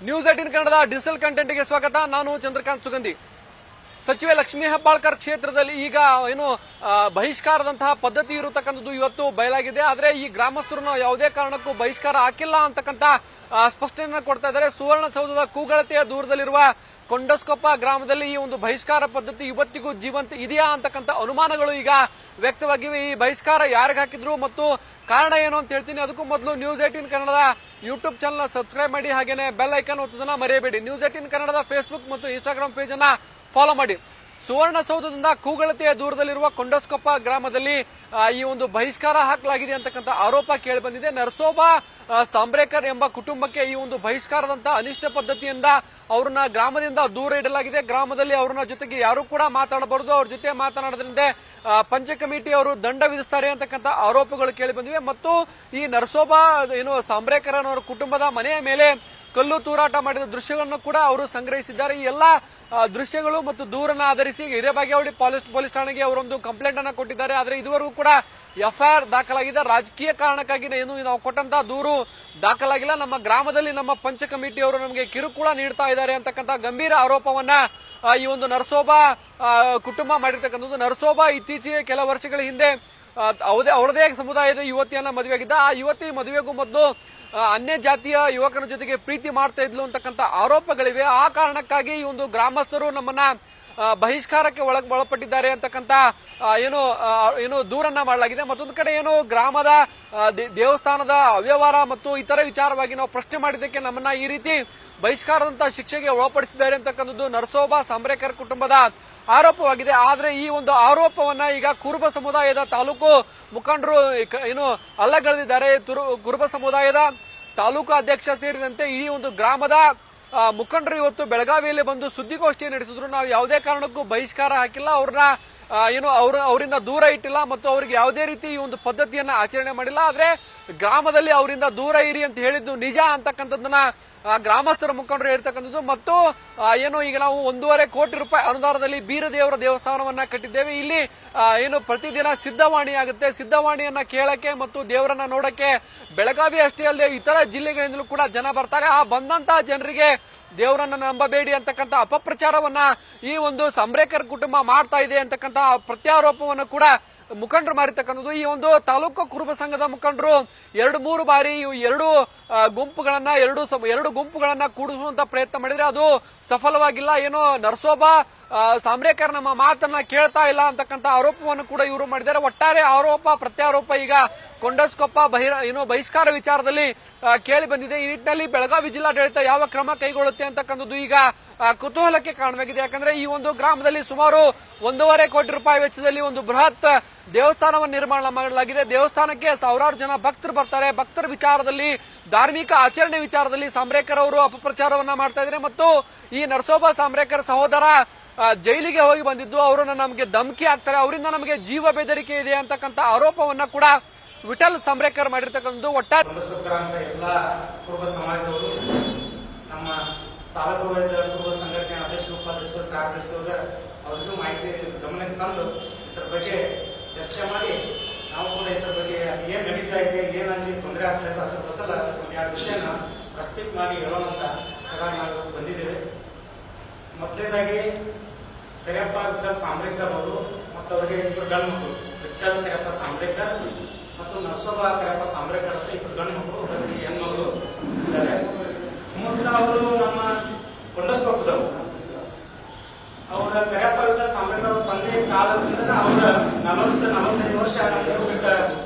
News 18 ಕನ್ನಡದ digital ಕಂಟೆಂಟ್ಗೆ ಸ್ವಾಗತ. ನಾನು ಚಂದ್ರಕಾಂತ್ ಸುಗಂಧಿ. ಸಚಿವೆ ಲಕ್ಷ್ಮೀ ಹೆಬ್ಬಾಳ್ಕರ್ ಕ್ಷೇತ್ರದಲ್ಲಿ ಈಗ ಏನು ಬಹಿಷ್ಕಾರದಂತಹ ಪದ್ಧತಿ ಇರತಕ್ಕಂಥದ್ದು ಇವತ್ತು ಬಯಲಾಗಿದೆ. ಆದ್ರೆ ಈ ಗ್ರಾಮಸ್ಥರನ್ನು ಯಾವುದೇ ಕಾರಣಕ್ಕೂ ಬಹಿಷ್ಕಾರ ಹಾಕಿಲ್ಲ ಅಂತಕ್ಕಂಥ ಸ್ಪಷ್ಟನೆಯನ್ನು ಕೊಡ್ತಾ ಇದ್ದಾರೆ. ಸುವರ್ಣಸೌಧದ ಕೂಗಳತೆಯ ದೂರದಲ್ಲಿರುವ ಕೊಂಡಸ್ಕೊಪ್ಪ ಗ್ರಾಮದಲ್ಲಿ ಈ ಒಂದು ಬಹಿಷ್ಕಾರ ಪದ್ಧತಿ ಇವತ್ತಿಗೂ ಜೀವಂತ ಇದೆಯಾ ಅಂತಕ್ಕಂಥ ಅನುಮಾನಗಳು ಈಗ ವ್ಯಕ್ತವಾಗಿವೆ. ಈ ಬಹಿಷ್ಕಾರ ಯಾರಿಗೆ ಹಾಕಿದ್ರು ಮತ್ತು ಕಾರಣ ಏನು ಅಂತ ಹೇಳ್ತೀನಿ. ಅದಕ್ಕೂ ಮೊದಲು ನ್ಯೂಸ್ 18 ಕನ್ನಡದ ಯೂಟ್ಯೂಬ್ ಚಾನಲ್ ಸಬ್ಸ್ಕ್ರೈಬ್ ಮಾಡಿ, ಹಾಗೇನೆ ಬೆಲ್ ಐಕಾನ್ ಒತ್ತೋದನ್ನ ಮರೆಯಬೇಡಿ. ನ್ಯೂಸ್ 18 ಕನ್ನಡದ ಫೇಸ್ಬುಕ್ ಮತ್ತು ಇನ್ಸ್ಟಾಗ್ರಾಮ್ ಪೇಜ್ ಅನ್ನ ಫಾಲೋ ಮಾಡಿ. ಸುವರ್ಣಸೌಧದಿಂದ ಕೂಗಳತೆಯ ದೂರದಲ್ಲಿರುವ ಕೊಂಡಸ್ಕೊಪ್ಪ ಗ್ರಾಮದಲ್ಲಿ ಈ ಒಂದು ಬಹಿಷ್ಕಾರ ಹಾಕಲಾಗಿದೆ ಅಂತಕ್ಕಂಥ ಆರೋಪ ಕೇಳಿ ಬಂದಿದೆ. ನರಸೋಬಾ ಸಾಂಬ್ರೇಕರ್ ಎಂಬ ಕುಟುಂಬಕ್ಕೆ ಈ ಒಂದು ಬಹಿಷ್ಕಾರದಂತ ಅನಿಷ್ಟ ಪದ್ಧತಿಯಿಂದ ಅವ್ರನ್ನ ಗ್ರಾಮದಿಂದ ದೂರ ಇಡಲಾಗಿದೆ. ಗ್ರಾಮದಲ್ಲಿ ಅವ್ರನ್ನ ಜೊತೆಗೆ ಯಾರು ಕೂಡ ಮಾತಾಡಬಾರದು, ಅವ್ರ ಜೊತೆ ಮಾತನಾಡೋದ್ರಿಂದ ಪಂಚ ಕಮಿಟಿ ಅವರು ದಂಡ ವಿಧಿಸ್ತಾರೆ ಅಂತಕ್ಕಂಥ ಆರೋಪಗಳು ಕೇಳಿ ಬಂದಿವೆ. ಮತ್ತು ಈ ನರಸೋಬಾ ಏನು ಸಾಂಬ್ರೇಕರ್ ಅವರ ಕುಟುಂಬದ ಮನೆಯ ಮೇಲೆ ಕಲ್ಲು ತೂರಾಟ ಮಾಡಿದ ದೃಶ್ಯಗಳನ್ನು ಕೂಡ ಅವರು ಸಂಗ್ರಹಿಸಿದ್ದಾರೆ. ಈ ಎಲ್ಲಾ ದೃಶ್ಯಗಳು ಮತ್ತು ದೂರನ್ನ ಆಧರಿಸಿ ಹಿರೇಬಾಗೇವಾಡಿ ಪೊಲೀಸ್ ಠಾಣೆಗೆ ಅವರೊಂದು ಕಂಪ್ಲೇಂಟ್ ಅನ್ನ ಕೊಟ್ಟಿದ್ದಾರೆ. ಆದ್ರೆ ಇದುವರೆಗೂ ಕೂಡ ಎಫ್ಐಆರ್ ದಾಖಲಾಗಿದೆ. ರಾಜಕೀಯ ಕಾರಣಕ್ಕಾಗಿ ಏನು ನಾವು ಕೊಟ್ಟಂತಹ ದೂರು ದಾಖಲಾಗಿಲ್ಲ. ನಮ್ಮ ಗ್ರಾಮದಲ್ಲಿ ನಮ್ಮ ಪಂಚ ಕಮಿಟಿ ಅವರು ನಮಗೆ ಕಿರುಕುಳ ನೀಡ್ತಾ ಇದ್ದಾರೆ ಅಂತಕ್ಕಂಥ ಗಂಭೀರ ಆರೋಪವನ್ನ ಈ ಒಂದು ನರಸೋಬಾ ಕುಟುಂಬ ಮಾಡಿರ್ತಕ್ಕಂಥದ್ದು. ನರಸೋಬಾ ಇತ್ತೀಚೆಗೆ ಕೆಲ ವರ್ಷಗಳ ಹಿಂದೆ ಅವರದೇ ಸಮುದಾಯದ ಯುವತಿಯನ್ನ ಮದುವೆಯಾಗಿದ್ದ. ಆ ಯುವತಿ ಮದುವೆಗೂ ಮೊದಲು ಅನ್ಯ ಜಾತಿಯ ಯುವಕನ ಜೊತೆಗೆ ಪ್ರೀತಿ ಮಾಡ್ತಾ ಇದ್ಲು ಅಂತಕ್ಕಂಥ ಆರೋಪಗಳಿವೆ. ಆ ಕಾರಣಕ್ಕಾಗಿ ಈ ಒಂದು ಗ್ರಾಮಸ್ಥರು ನಮ್ಮನ್ನ ಬಹಿಷ್ಕಾರಕ್ಕೆ ಒಳಪಟ್ಟಿದ್ದಾರೆ ಅಂತಕ್ಕಂಥ ಏನು ದೂರನ್ನ ಮಾಡಲಾಗಿದೆ. ಮತ್ತೊಂದು ಕಡೆ ಏನು ಗ್ರಾಮದ ದೇವಸ್ಥಾನದ ಅವ್ಯವಹಾರ ಮತ್ತು ಇತರೆ ವಿಚಾರವಾಗಿ ನಾವು ಪ್ರಶ್ನೆ ಮಾಡಿದ್ದಕ್ಕೆ ನಮ್ಮನ್ನ ಈ ರೀತಿ ಬಹಿಷ್ಕಾರದಂತಹ ಶಿಕ್ಷೆಗೆ ಒಳಪಡಿಸಿದ್ದಾರೆ ಅಂತಕ್ಕಂಥದ್ದು ನರಸೋಬಾ ಸಾಂಬ್ರೇಕರ್ ಕುಟುಂಬದ ಆರೋಪವಾಗಿದೆ. ಆದ್ರೆ ಈ ಒಂದು ಆರೋಪವನ್ನ ಈಗ ಕುರುಬ ಸಮುದಾಯದ ತಾಲೂಕು ಮುಖಂಡರು ಏನು ಅಲ್ಲಗಳೆದಿದ್ದಾರೆ. ಕುರುಬ ಸಮುದಾಯದ ತಾಲೂಕು ಅಧ್ಯಕ್ಷ ಸೇರಿದಂತೆ ಇಡೀ ಒಂದು ಗ್ರಾಮದ ಮುಖಂಡರು ಇವತ್ತು ಬೆಳಗಾವಿಯಲ್ಲಿ ಬಂದು ಸುದ್ದಿಗೋಷ್ಠಿ ನಡೆಸಿದ್ರು. ನಾವು ಯಾವುದೇ ಕಾರಣಕ್ಕೂ ಬಹಿಷ್ಕಾರ ಹಾಕಿಲ್ಲ, ಅವ್ರನ್ನ ಅವರಿಂದ ದೂರ ಇಟ್ಟಿಲ್ಲ ಮತ್ತು ಅವರಿಗೆ ಯಾವುದೇ ರೀತಿ ಈ ಒಂದು ಪದ್ಧತಿಯನ್ನ ಆಚರಣೆ ಮಾಡಿಲ್ಲ. ಆದ್ರೆ ಗ್ರಾಮದಲ್ಲಿ ಅವರಿಂದ ದೂರ ಇರಿ ಅಂತ ಹೇಳಿದ್ದು ನಿಜ ಅಂತಕ್ಕಂಥದ್ದನ್ನ ಗ್ರಾಮಸ್ಥರ ಮುಖಂಡರು ಹೇಳ್ತಕ್ಕಂಥದ್ದು. ಮತ್ತು ಈಗ ನಾವು 1.5 ಕೋಟಿ ರೂಪಾಯಿ ಅನುದಾನದಲ್ಲಿ ಬೀರದೇವರ ದೇವಸ್ಥಾನವನ್ನ ಕಟ್ಟಿದ್ದೇವೆ. ಇಲ್ಲಿ ಪ್ರತಿದಿನ ಸಿದ್ಧವಾಣಿ ಆಗುತ್ತೆ. ಸಿದ್ಧವಾಣಿಯನ್ನ ಕೇಳಕ್ಕೆ ಮತ್ತು ದೇವರನ್ನ ನೋಡಕ್ಕೆ ಬೆಳಗಾವಿ ಅಷ್ಟೇ ಅಲ್ಲದೆ ಇತರ ಜಿಲ್ಲೆಗಳಿಂದಲೂ ಕೂಡ ಜನ ಬರ್ತಾರೆ. ಆ ಬಂದಂತಹ ಜನರಿಗೆ ದೇವರನ್ನ ನಂಬಬೇಡಿ ಅಂತಕ್ಕಂಥ ಅಪಪ್ರಚಾರವನ್ನ ಈ ಒಂದು ಸಾಂಬ್ರೇಕರ್ ಕುಟುಂಬ ಮಾಡ್ತಾ ಇದೆ ಅಂತಕ್ಕಂಥ ಪ್ರತ್ಯಾರೋಪವನ್ನು ಕೂಡ ಮುಖಂಡರು ಮಾಡಿರ್ತಕ್ಕಂಥದ್ದು. ಈ ಒಂದು ತಾಲೂಕು ಕುರುಬ ಸಂಘದ ಮುಖಂಡರು 2-3 ಬಾರಿ ಎರಡು ಗುಂಪುಗಳನ್ನ ಕೂಡಿಸುವಂತ ಪ್ರಯತ್ನ ಮಾಡಿದ್ರೆ ಅದು ಸಫಲವಾಗಿಲ್ಲ. ನರಸೋಬಾ ಸಾಂಬ್ರೇಕರ್ ನಮ್ಮ ಮಾತನ್ನ ಕೇಳ್ತಾ ಇಲ್ಲ ಅಂತಕ್ಕಂಥ ಆರೋಪವನ್ನು ಕೂಡ ಇವರು ಮಾಡಿದ್ದಾರೆ. ಒಟ್ಟಾರೆ ಆರೋಪ ಪ್ರತ್ಯಾರೋಪ ಈಗ ಕೊಂಡಸ್ಕೊಪ್ಪ ಬಹಿಷ್ಕಾರ ವಿಚಾರದಲ್ಲಿ ಕೇಳಿ ಬಂದಿದೆ. ಈ ನಿಟ್ಟಿನಲ್ಲಿ ಬೆಳಗಾವಿ ಜಿಲ್ಲಾಡಳಿತ ಯಾವ ಕ್ರಮ ಕೈಗೊಳ್ಳುತ್ತೆ ಅಂತಕ್ಕಂಥದ್ದು ಈಗ ಕುತೂಹಲಕ್ಕೆ ಕಾರಣವಾಗಿದೆ. ಯಾಕಂದ್ರೆ ಈ ಒಂದು ಗ್ರಾಮದಲ್ಲಿ ಸುಮಾರು 1.5 ಕೋಟಿ ರೂಪಾಯಿ ವೆಚ್ಚದಲ್ಲಿ ಒಂದು ಬೃಹತ್ ದೇವಸ್ಥಾನವನ್ನು ನಿರ್ಮಾಣ ಮಾಡಲಾಗಿದೆ. ದೇವಸ್ಥಾನಕ್ಕೆ ಸಾವಿರಾರು ಜನ ಭಕ್ತರು ಬರ್ತಾರೆ. ಭಕ್ತರ ವಿಚಾರದಲ್ಲಿ, ಧಾರ್ಮಿಕ ಆಚರಣೆ ವಿಚಾರದಲ್ಲಿ ಸಾಂಬ್ರೇಕರ್ ಅವರು ಅಪಪ್ರಚಾರವನ್ನ ಮಾಡ್ತಾ ಇದ್ದಾರೆ. ಮತ್ತು ಈ ನರಸೋಬಾ ಸಾಂಬ್ರೇಕರ್ ಸಹೋದರ ಜೈಲಿಗೆ ಹೋಗಿ ಬಂದಿದ್ದು, ಅವರನ್ನ ನಮಗೆ ಧಮಕಿ ಹಾಕ್ತಾರೆ, ಅವರಿಂದ ನಮಗೆ ಜೀವ ಬೆದರಿಕೆ ಇದೆ ಅಂತಕ್ಕಂಥ ಆರೋಪವನ್ನ ಕೂಡ ವಿಠಲ್ ಸಾಂಬ್ರೇಕರ್ ಮಾಡಿರ್ತಕ್ಕಂಥದ್ದು. ಒಟ್ಟಾರೆ ಎಲ್ಲಾ ಕುರುಬ ಸಮಾಜದವರು ನಮ್ಮ ತಾಲೂಕು ಕುರುಬ ಸಂಘಟನೆ ಅಧ್ಯಕ್ಷರು, ಉಪಾಧ್ಯಕ್ಷರು, ಕಾರ್ಯದರ್ಶಿಯವರ ಅವರಿಗೂ ಮಾಹಿತಿ ಗಮನಕ್ಕೆ ತಂದು ಇದರ ಬಗ್ಗೆ ಚರ್ಚೆ ಮಾಡಿ ನಾವು ಕೂಡ ಇದರ ಬಗ್ಗೆ ಏನ್ ನಡೀತಾ ಇದೆ, ಏನಲ್ಲಿ ತೊಂದರೆ ಆಗ್ತಾ ಇದೆ ಅದ್ರ ಗೊತ್ತಲ್ಲ ಒಂದು 2 ವಿಷಯನ ಪ್ರಸ್ಪೀಕ್ ಮಾಡಿ ಹೇಳೋಣಂತ ನಾವು ಬಂದಿದ್ದೇವೆ. ಮೊದಲನೇದಾಗಿ ಕರಿಯಪ್ಪ ವಿಠಲ್ ಸಾಂಬ್ರೇಕರ್ ಅವರು ಮತ್ತು ಅವರಿಗೆ 2 ಗಂಡು ಮಕ್ಕಳು, ವಿಠಲ್ ಕರಿಯಪ್ಪ ಸಾಂಬ್ರೇಕರ್ ಮತ್ತು ನರಸೋಬಾ ಕರಿಯಪ್ಪ ಸಾಂಬ್ರೇಕರ್ ಅಂತ 2 ಗಂಡು ಮಕ್ಕಳು, ಹೆಣ್ಮಗಳು ಇದ್ದಾರೆ. ಮುಂದೆ ಅವರು ನಮ್ಮ ಕೊಂಡಸ್ಕೊಪ್ಪದವರು. ಅವರ ಕರಿಯಪ್ಪ ವಿಠಲ್ ಸಾಂಬ್ರೇಕರ್ ಅವ್ರ ತಂದೆ ಕಾಲದಿಂದ ಅವರ 40-45 ವರ್ಷ ನಮ್ಮ ಬಿಟ್ಟ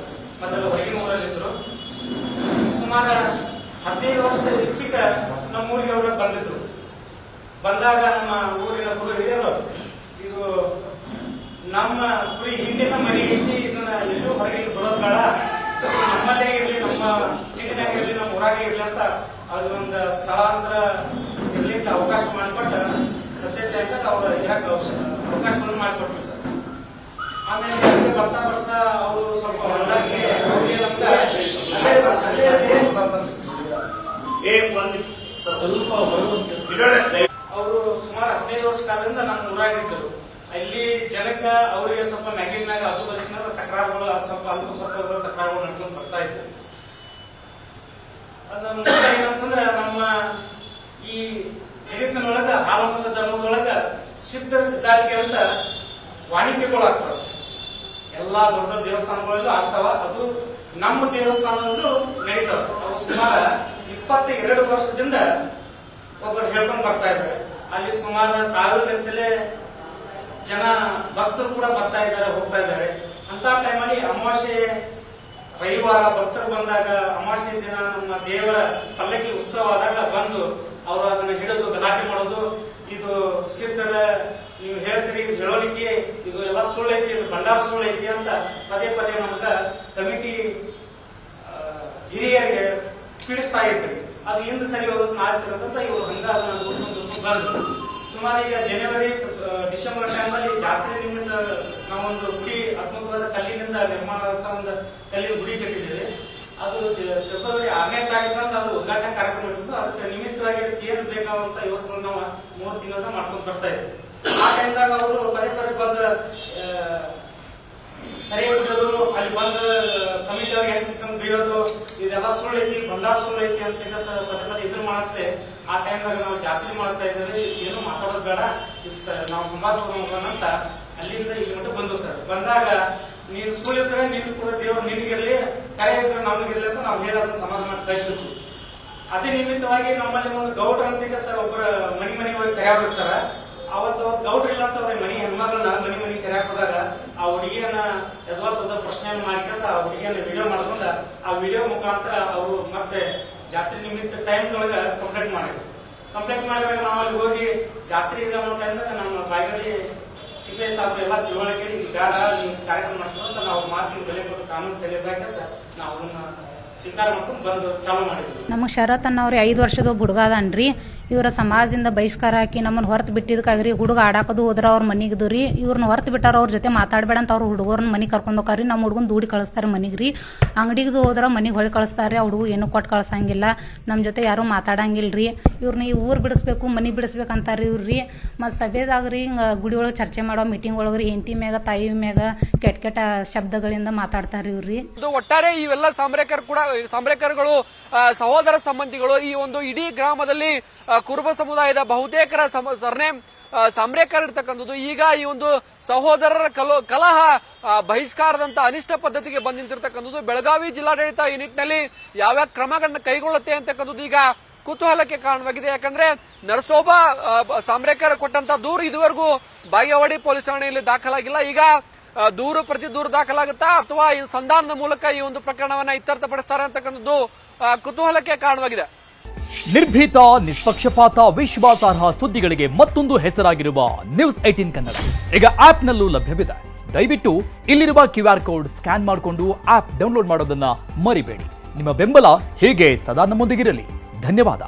ಮೊದಲು ಹೊರಗಿನ ಊರಲ್ಲಿದ್ರು. ಸುಮಾರು 15 ವರ್ಷ ಹೆಚ್ಚಿಗೆ ನಮ್ಮ ಊರಿಗೆ ಅವರು ಬಂದಿದ್ರು. ಬಂದಾಗ ನಮ್ಮ ಊರಿನ ಗುರು ಹಿರಿಯರು ಇದು ನಮ್ಮ ಕುರಿ ಹಿಂದಿನ ಮನೆ ಐತಿ, ಇದನ್ನ ಎಲ್ಲೂ ಹೊರಗೆ ಬರೋದ್ ಬೇಡ, ನಮ್ಮಲ್ಲೇ ಇರ್ಲಿ, ನಮ್ಮ ಹಿಂದಿನಾಗ ಇರ್ಲಿ, ನಮ್ಮ ಊರಾಗೆ ಇರ್ಲಿ ಅಂತ ಅದೊಂದು ಸ್ಥಳಾಂತರ ಇರ್ಲಿಕ್ಕೆ ಅವಕಾಶ ಮಾಡಿಕೊಟ್ಟ ಸದ್ಯತೆ ಅಂತ ಅವ್ರು ಇರಕ್ಕೆ ಅವಕಾಶವನ್ನು ಮಾಡಿಕೊಟ್ರು ಸರ್. ಆಮೇಲೆ ಬರ್ತಾ ಬರ್ತಾ ಅವರು ಸ್ವಲ್ಪ ಹೊಂದಾಣಿಕೆ ಅವರು ಸುಮಾರು 15 ವರ್ಷ ಕಾಲದಿಂದ ನಮ್ಮ ಊರಾಗಿದ್ದರು. ಅಲ್ಲಿ ಜನಕ್ಕೆ ಅವರಿಗೆ ಸ್ವಲ್ಪ ಮ್ಯಾಗಿನ ಮ್ಯಾಗ ಆಜುಬಾಜಿನ ತಕರಾರುಗಳು ಸ್ವಲ್ಪ ತಕರಾರುಗಳು ನಡ್ಕೊಂಡು ಬರ್ತಾ ಇದ್ರು. ಏನಂತಂದ್ರೆ ನಮ್ಮ ಈ ಜಗತ್ತಿನೊಳಗ ಹಾಲಮತ ಧರ್ಮದೊಳಗ ಸಿದ್ಧರ ಸಿದ್ಧಾಟಿಕೆ ಅಂತ ವಾಣಿಜ್ಯಗಳು ಆಗ್ತವೆ. ಎಲ್ಲಾ ದೊಡ್ಡ ದೊಡ್ಡ ದೇವಸ್ಥಾನಗಳಲ್ಲೂ ಆಗ್ತಾವ. ಅದು ನಮ್ಮ ದೇವಸ್ಥಾನದಲ್ಲೂ ನಡೀತಾವ. ಅವು ಸುಮಾರು 22 ವರ್ಷದಿಂದ ಒಬ್ಬರು ಹೇಳ್ಕೊಂಡು ಬರ್ತಾ ಇದ್ದಾರೆ. ಅಲ್ಲಿ ಸುಮಾರು 1000 ಗಂಟಲೆ ಜನ ಭಕ್ತರು ಕೂಡ ಬರ್ತಾ ಇದ್ದಾರೆ, ಹೋಗ್ತಾ ಇದ್ದಾರೆ. ಅಂತ ಟೈಮಲ್ಲಿ ಅಮಾವಾಸ್ಯೆ ರವಿವಾರ ಭಕ್ತರು ಬಂದಾಗ, ಅಮಾವಾಸ್ಯೆ ದಿನ ನಮ್ಮ ದೇವರ ಪಲ್ಲಕ್ಕಿ ಉತ್ಸವ ಆದಾಗ ಬಂದು ಅವರು ಅದನ್ನ ಹಿಡಿದು ಗಲಾಟೆ ಮಾಡೋದು, ಇದು ಸಿದ್ಧರ ನೀವು ಹೇಳ್ತೀರಿ, ಇದು ಹೇಳೋಲಿಕ್ಕೆ ಇದು ಎಲ್ಲ ಸುಳ್ಳು ಐತಿ, ಇದು ಭಂಡಾರ ಸುಳ್ಳು ಐತಿ ಅಂತ ಪದೇ ಪದೇ ನಮಗ ಕಮಿಟಿ ಹಿರಿಯರಿಗೆ ಪೀಡಿಸ್ತಾ ಇರ್ತೀರಿ. ಅದು ಇಂದು ಸರಿ ಹೋಗೋದು ನಾಳೆ ಸರಿ ಹೋದಂತ ಇವರು ಹಂಗ ಅದನ್ನ ದೂಸ್ಕೊಂಡು ಬಂದ್ರು. ಸುಮಾರು ಈಗ ಜನವರಿ ಡಿಸೆಂಬರ್ ಟೈಮಲ್ಲಿ ಜಾತ್ರೆ ನಿಮಿತ್ತ ನಾವೊಂದು ಗುಡಿ ಅದ್ಭುತವಾದ ಕಲ್ಲಿನಿಂದ ನಿರ್ಮಾಣ ಆದಂತ ಒಂದು ಕಲ್ಲಿನ ಗುಡಿ ಕಟ್ಟಿದ್ದೇವೆ. ಅದು ಫೆಬ್ರವರಿ 6ನೇ ತಾರೀಕಿನಂದು ಅದು ಉದ್ಘಾಟನಾ ಕಾರ್ಯಕ್ರಮ ಇಟ್ಟಿದ್ದು. ಅದಕ್ಕೆ ನಿಮಿತ್ತವಾಗಿ ಅದಕ್ಕೆ ಏನು ಬೇಕಾದಂತ ವ್ಯವಸ್ಥೆಗಳು ನಾವು 3 ತಿಂಗಳಿಂದ ಮಾಡ್ಕೊಂಡು ಬರ್ತಾ ಇದ್ವಿ. ಆ ಟೈಮ್ದಾಗ ಅವರು ಪದೇ ಪದೇ ಬಂದ ಸರಿ ಬಿಡೋದು, ಅಲ್ಲಿ ಬಂದ ಕಮಿಟಿ ಅವ್ರಿಗೆ ಹೆಂಗ್ ಸಿಕ್ಕಂಗ್ ಬೀಳೋದು, ಇದೆಲ್ಲ ಸುಳ್ಳು ಐತಿ, ಭಂಡಾರ ಸುಳ್ಳು ಐತಿ ಅಂತ ಪದೇ ಪದೇ ಇದನ್ನ ಮಾಡತ್ತೆ. ಆ ಟೈಮ್ದಾಗ ನಾವು ಜಾತ್ರೆ ಮಾಡ್ತಾ ಇದ್ದೇವೆ, ಏನು ಮಾತಾಡೋದು ಬೇಡ, ಇದು ನಾವು ಸಂಭಾಷಣೆ ಅಂತ ಅಲ್ಲಿಂದ ಇಲ್ಲಿ ಮಟ್ಟ ಬಂದು ಸರ್. ಬಂದಾಗ ನೀನು ಸುಳ್ಳು ಇದ್ರೆ ನೀನು ಕೂಡ ದೇವ್ರು ನಿನಗಿರ್ಲಿ, ಕರೆ ಇದ್ರೆ ನಮಗಿರ್ಲಿ ಅಂತ ನಾವು ಹೇಳೋದನ್ನ ಸಮಾಧಾನ ಮಾಡಿ ಕಳಿಸ್ಬೇಕು. ಅದೇ ನಿಮಿತ್ತವಾಗಿ ನಮ್ಮಲ್ಲಿ ಒಂದು ಗೌಡ್ರ ಅಂತಿಗೆ ಸರ್ ಒಬ್ಬರ ಮನಿ ಹೋಗಿ ಕರೆಯೋರು ಇರ್ತಾರ. ಅವತ್ತು ಗೌಡ್ರ ಇಲ್ಲ ಅಂತ ಅವ್ರ ಮನಿ ಹೆಣ್ಮಗಳನ್ನ ಮನಿ ಕರೆಯಾಕ್ ಹೋದಾಗ ಆ ಹುಡುಗಿಯನ್ನ ಯಥಾವತ್ತ ಪ್ರಶ್ನೆಯನ್ನು ಮಾಡಿ ಆ ಹುಡುಗಿಯನ್ನ ವಿಡಿಯೋ ಮಾಡ್ಕೊಂಡ ಆ ವಿಡಿಯೋ ಮುಖಾಂತರ ಅವರು ಮತ್ತೆ ಜಾತ್ರೆ ನಿಮಿತ್ತ ಟೈಮ್ ಒಳಗ ಕಂಪ್ಲೇಂಟ್ ಮಾಡಿದಾಗ ನಾವು ಅಲ್ಲಿ ಹೋಗಿ ಜಾತ್ರೆ ಇದೆ ಅನ್ನೋ ಟೈಮ್ದಾಗ ನಮ್ಮ ಬಾಯಿಗಳಿ ಸಿಪಿಐ ಸಾಹೇಬ್ರು ಎಲ್ಲ ತಿಳುವಳಿಕೆ ಬೇಡ, ನೀವು ಕಾರ್ಯಕ್ರಮ ಮಾಡಿಸ್ಕೊಂತ ನಾವು ಮಾತಿನ ಬೆಲೆ ಕೊಟ್ಟು ಕಾನೂನು ತಿಳಿಯಬೇಕೆ ಸರ್ ನಾವು ಅದನ್ನ ಸ್ವೀಕಾರ ಮಾಡ್ಕೊಂಡು ಬಂದು ಚಾಲೂ ಮಾಡಿದ್ವಿ. ನಮಗೆ ಶರತ್ ಅನ್ನೋರಿ 5 ವರ್ಷದ ಹುಡುಗ ಅದನ್ರಿ. ಇವರ ಸಮಾಜದಿಂದ ಬಹಿಷ್ಕಾರ ಹಾಕಿ ನಮ್ಮನ್ನು ಹೊರತು ಬಿಟ್ಟಿದ್ದಕ್ಕಾಗ್ರಿ ಹುಡುಗ ಆಡಾಕದು ಹೋದ್ರ ಅವ್ರ ಮನಿಗಿದ್ದು ರೀ. ಇವ್ರನ್ನ ಹೊರತು ಬಿಟ್ಟಾರ, ಅವ್ರ ಜೊತೆ ಮಾತಾಡಬೇಡ ಅಂತ ಅವ್ರ ಹುಡುಗರನ್ನ ಮನಿಗೆ ಕರ್ಕೊಂಡು ಹೋಗ್ರಿ. ನಮ್ಮ ಹುಡುಗನ್ ದೂಡಿ ಕಳಿಸ್ತಾರೆ ಮನಿಗೆ ರೀ. ಅಂಗಡಿಗೆ ಹೋದ್ರ ಮನಿಗೆ ಹೊಳಿ ಕಳಿಸ್ತಾರೆ. ಆ ಹುಡುಗ ಏನು ಕೊಟ್ಟು ಕಳ್ಸಂಗಿಲ್ಲ, ನಮ್ಮ ಜೊತೆ ಯಾರು ಮಾತಾಡಂಗಿಲ್ರಿ. ಇವ್ರನ್ನ ಈ ಊರು ಬಿಡಿಸ್ಬೇಕು, ಮನಿ ಬಿಡಿಸ್ಬೇಕಂತಾರ್ರಿ ಇವ್ರಿ. ಮತ್ತು ಸಭೆದಾಗ್ರಿ ಗುಡಿ ಒಳಗೆ ಚರ್ಚೆ ಮಾಡೋ ಮೀಟಿಂಗ್ ಒಳಗ್ರಿ ಹೆಂಡತಿ ಮ್ಯಾಗ ತಾಯಿ ಮ್ಯಾಗ ಕೆಟ್ಟ ಶಬ್ದಗಳಿಂದ ಮಾತಾಡ್ತಾರ್ರಿ ಇವ್ರಿ. ಒಟ್ಟಾರೆ ಇವೆಲ್ಲ ಸಾಮ್ರೇಕರ್ಗಳು ಸಹೋದರ ಸಂಬಂಧಿಗಳು ಈ ಒಂದು ಇಡೀ ಗ್ರಾಮದಲ್ಲಿ ಕುರುಬ ಸಮುದಾಯದ ಬಹುತೇಕರ ಸರ್ನೇಮ್ ಸಾಮ್ರೇಕರ್ ಇರ್ತಕ್ಕಂಥದ್ದು. ಈಗ ಈ ಒಂದು ಸಹೋದರರ ಕಲಹ ಬಹಿಷ್ಕಾರದಂತ ಅನಿಷ್ಟ ಪದ್ಧತಿಗೆ ಬಂದು ನಿಂತಿರ್ತಕ್ಕಂಥದ್ದು. ಬೆಳಗಾವಿ ಜಿಲ್ಲಾಡಳಿತ ಈ ನಿಟ್ಟಿನಲ್ಲಿ ಯಾವ್ಯಾವ ಕ್ರಮಗಳನ್ನ ಕೈಗೊಳ್ಳುತ್ತೆ ಅಂತಕ್ಕಂಥದ್ದು ಈಗ ಕುತೂಹಲಕ್ಕೆ ಕಾರಣವಾಗಿದೆ. ಯಾಕಂದ್ರೆ ನರಸೋಬಾ ಸಾಮ್ರೇಕರ್ ಕೊಟ್ಟಂತ ದೂರು ಇದುವರೆಗೂ ಬಾಗೇವಾಡಿ ಪೊಲೀಸ್ ಠಾಣೆಯಲ್ಲಿ ದಾಖಲಾಗಿಲ್ಲ. ಈಗ ಪ್ರತಿ ದೂರು ದಾಖಲಾಗುತ್ತಾ ಅಥವಾ ಈ ಸಂಧಾನದ ಮೂಲಕ ಈ ಒಂದು ಪ್ರಕರಣವನ್ನ ಇತ್ಯರ್ಥಪಡಿಸ್ತಾರೆ ಅಂತಕ್ಕಂಥದ್ದು ಕುತೂಹಲಕ್ಕೆ ಕಾರಣವಾಗಿದೆ. ನಿರ್ಭೀತ, ನಿಷ್ಪಕ್ಷಪಾತ, ವಿಶ್ವಾಸಾರ್ಹ ಸುದ್ದಿಗಳಿಗೆ ಮತ್ತೊಂದು ಹೆಸರಾಗಿರುವ ನ್ಯೂಸ್ 18 ಕನ್ನಡ ಈಗ ಆಪ್ನಲ್ಲೂ ಲಭ್ಯವಿದೆ. ದಯವಿಟ್ಟು ಇಲ್ಲಿರುವ QR ಕೋಡ್ ಸ್ಕ್ಯಾನ್ ಮಾಡಿಕೊಂಡು ಆಪ್ ಡೌನ್ಲೋಡ್ ಮಾಡೋದನ್ನ ಮರಿಬೇಡಿ. ನಿಮ್ಮ ಬೆಂಬಲ ಹೀಗೆ ಸದಾ ನಮ್ಮೊಂದಿಗಿರಲಿ. ಧನ್ಯವಾದ.